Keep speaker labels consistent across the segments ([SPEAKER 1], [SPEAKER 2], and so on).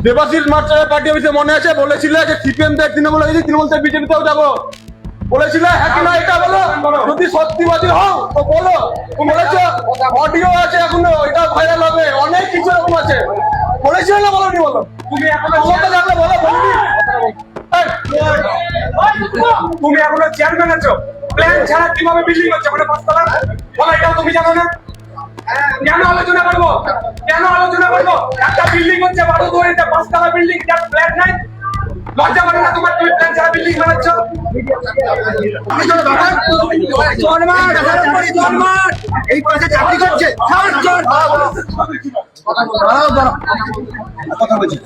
[SPEAKER 1] দেবাশিস মাস্টারের পার্টি অফিসে মনে আছে বলেছিল যে সিপিএম থেকে তৃণমূল গেছি, তৃণমূল থেকে বিজেপিতেও যাবো বলেছিল, হ্যাঁ কিনা এটা বলো। যদি সত্যিবাদী হও তো বলো, বলেছো অডিও আছে এখনো, এটা ভাইরাল হবে, অনেক কিছু এরকম আছে। বলেছিল না বলোনি বলো, তুমি এখনো থাকলে বলো বলবি। তুমি এখনো চেয়ারম্যান আছো, প্ল্যান ছাড়া কিভাবে বিল্ডিং হচ্ছে মানে পাঁচতলা বলো, এটাও তুমি জানো না? কেন আলোচনা করবো, কেন আলোচনা করবো? একটা বিল্ডিং হচ্ছে বারোদুয়ারিতে, পাঁচতলা বিল্ডিং, যার প্ল্যান নাই। লজ্জা করে না তোমার? তুমি প্ল্যান ছাড়া বিল্ডিং বানাচ্ছ। এই পয়সা চাকরি করছে কথা বলছি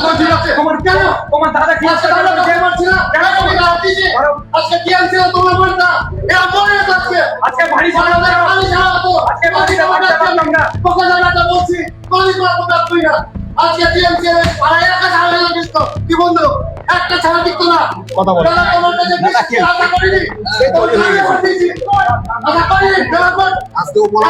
[SPEAKER 1] বলতে যাচ্ছে তোমার দাদা কি আজকে কি আনছিল তোমার বাড়িটা এরা মরে যাচ্ছে। আজকে বাড়ি আজকে বলছি আজকে টিএমসি কি বন্ধু একটা ছাড়া টিকতো না। কথা বল আজকেও বলা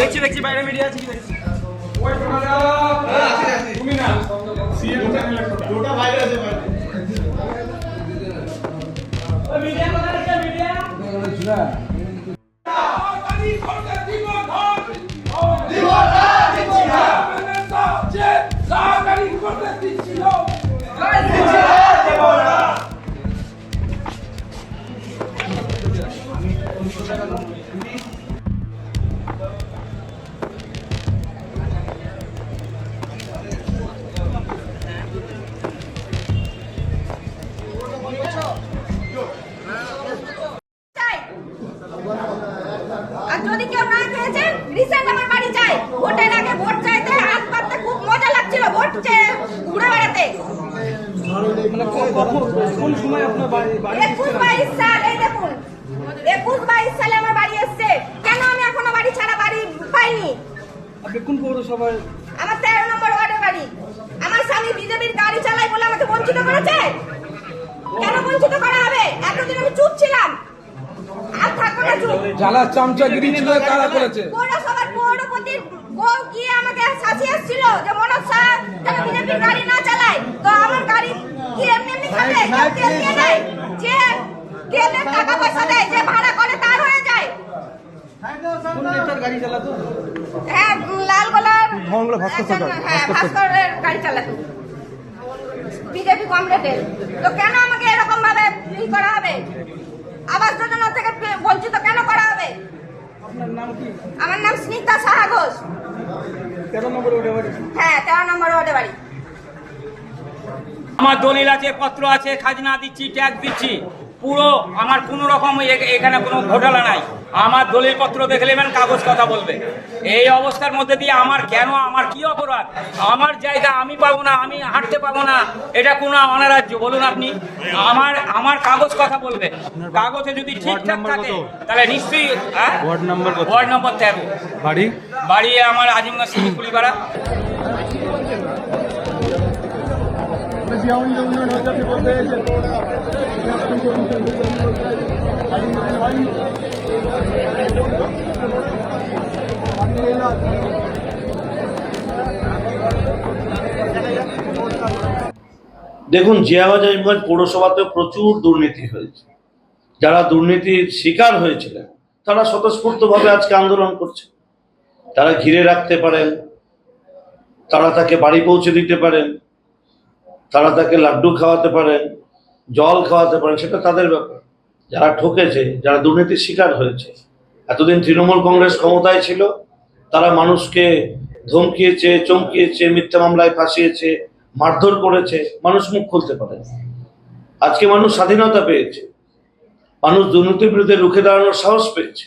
[SPEAKER 1] দেখছি দেখছি বাইরে মিডিয়া আছে কি দেখছি তুমি না সিএম চ্যানেলে ওটা বাইরে আছে মিডিয়া কথা আছে মিডিয়া
[SPEAKER 2] যদি কেউ না খেয়েছেন রিসেন্ট আমার বাড়ি চাই, ভোটের আগে ভোট চাইতে হাত পাততে খুব মজা লাগছিল, ভোট ঘুরে বেড়াতে। কোন সময় আপনার বাড়ি 21-22 সাল, এই দেখুন 21-22 সালে আমার বাড়ি এসেছে। কেন আমি এখনো বাড়ি ছাড়া বাড়ি পাইনি?
[SPEAKER 3] আপনি কোন পৌরসভায়?
[SPEAKER 2] আমার 13 নম্বর ওয়ার্ডের বাড়ি। আমার স্বামী বিজেপির গাড়ি চালায় বলে আমাকে বঞ্চিত করেছে। কেন বঞ্চিত করা হবে? এতদিন আমি চুপ ছিলাম, আর থাকবো না চুপ।
[SPEAKER 3] যারা চামচাগিরি ছিল তারা করেছে।
[SPEAKER 2] পৌরসভার পৌরপতির বউ গিয়ে আমাকে শাসিয়ে এসেছিল যে মনোজ শাহ যেন বিজেপির গাড়ি না চালায়। তো আমার গাড়ি কি এমনি এমনি খাবে? তেল দিয়ে দেয়, যে তেলের টাকা পয়সা দেয়, যে ভাড়া করে তার হয়ে যায়।
[SPEAKER 3] কোন নেতার গাড়ি চালাতো?
[SPEAKER 2] হ্যাঁ, লালগোলার ভাস্করের গাড়ি চালাতো, বিজেপি কমরেডের। তো কেন আমাকে এরকম ভাবে করা হবে? আবাস যোজনা থেকে বঞ্চিত কেন করা হবে?
[SPEAKER 3] আপনার নাম কি?
[SPEAKER 2] আমার নাম স্নিগ্ধা সাহা ঘোষ।
[SPEAKER 3] 13 নম্বরে ওঠে বাড়ি।
[SPEAKER 2] হ্যাঁ 13 নম্বর ওয়ার্ডে বাড়ি।
[SPEAKER 4] আমার দলিল আছে, পত্র আছে, খাজনা দিচ্ছি, ট্যাক্স দিচ্ছি, পুরো আমার কোনো রকম এখানে কোনো ঘোটালা নাই। আমার দলিল পত্র দেখলে এমন কাগজ কথা বলবে। এই অবস্থার মধ্যে দিয়ে আমার কেন, আমার কি অপরাধ? আমার জায়গা আমি পাবো না, আমি হাঁটতে পাবো না, এটা কোনো অনারাজ্য বলুন আপনি? আমার কাগজ কথা বলবে। কাগজে যদি ঠিকঠাক থাকে তাহলে নিশ্চয়ই।
[SPEAKER 5] ওয়ার্ড নাম্বার কত?
[SPEAKER 4] Ward number 13।
[SPEAKER 5] বাড়ি?
[SPEAKER 4] বাড়ি আমার আজিমগঞ্জ শিলিগুড়িপাড়া।
[SPEAKER 6] দেখুন, জিয়াগঞ্জ আজিমগঞ্জ পৌরসভাতে প্রচুর দুর্নীতি হয়েছে। যারা দুর্নীতির শিকার হয়েছিলেন তারা স্বতঃস্ফূর্তভাবে আজকে আন্দোলন করছে। তারা ঘিরে রাখতে পারেন, তারা তাকে বাড়ি পৌঁছে দিতে পারেন, তারা তাকে লাড্ডু খাওয়াতে পারেন, জল খাওয়াতে পারেন, সেটা তাদের ব্যাপার। যারা ঠকেছে, যারা দুর্নীতির শিকার হয়েছে, এতদিন তৃণমূল কংগ্রেস ক্ষমতায় ছিল, তারা মানুষকে ধমকিয়েছে, চমকিয়েছে, মিথ্যা মামলায় ফাঁসিয়েছে, মারধর করেছে, মানুষ মুখ খুলতে পারে। আজকে মানুষ স্বাধীনতা পেয়েছে, মানুষ দুর্নীতির বিরুদ্ধে রুখে দাঁড়ানোর সাহস পেয়েছে।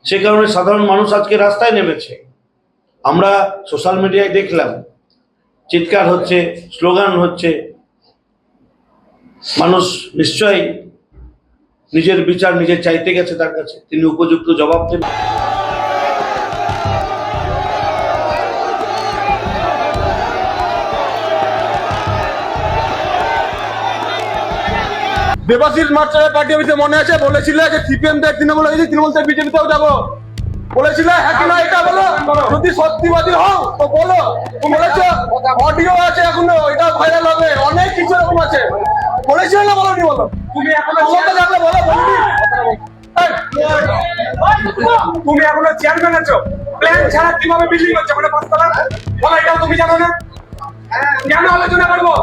[SPEAKER 6] সে কারণে সাধারণ মানুষ আজকে রাস্তায় নেমেছে। আমরা সোশ্যাল মিডিয়ায় দেখলাম চিৎকার হচ্ছে, স্লোগান হচ্ছে। মানুষ নিশ্চয়ই নিজের বিচার নিজে চাইতে গেছে, তার কাছে তিনি উপযুক্ত জবাব দেবেন।
[SPEAKER 1] দেবাশিস মাস্টারের পার্টি অফিসে মনে আছে বলেছিল যে সিপিএম দের তৃণমূলে গেছি, তৃণমূল থেকে বিজেপিতেও যাবো বলেছিল। হ্যাঁ কিনা এটা বলো, যদি সত্যিবাদী হও তো বলো। তুমি বলেছো, অডিও আছে এখনো, এটা ভাইরাল হবে, অনেক কিছু এরকম আছে। বলেছিল না, বলো নি? বলো তুমি এখনো থাকলে বলো, বলবি? তুমি এখনো চেয়ারম্যান আছো, প্ল্যান ছাড়া কিভাবে বিল্ডিং হচ্ছে মানে পাঁচতলা? বলো, এটাও তুমি জানো না? কেন আলোচনা করবো?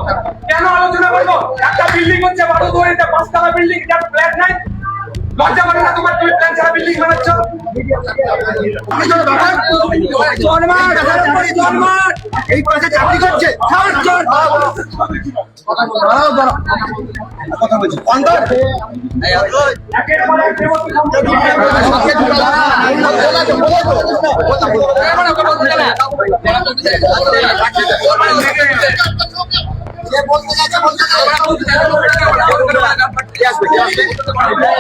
[SPEAKER 1] কেন আলোচনা করবো? একটা বিল্ডিং হচ্ছে 12 দুয়ারিতে, 5 তলা বিল্ডিং, যার প্ল্যান নাই। লজ্জা করে না তোমার? তুমি প্ল্যান ছাড়া বিল্ডিং বানাচ্ছ। এই পাশে চাকরি করছে, কথা বলছি বলতে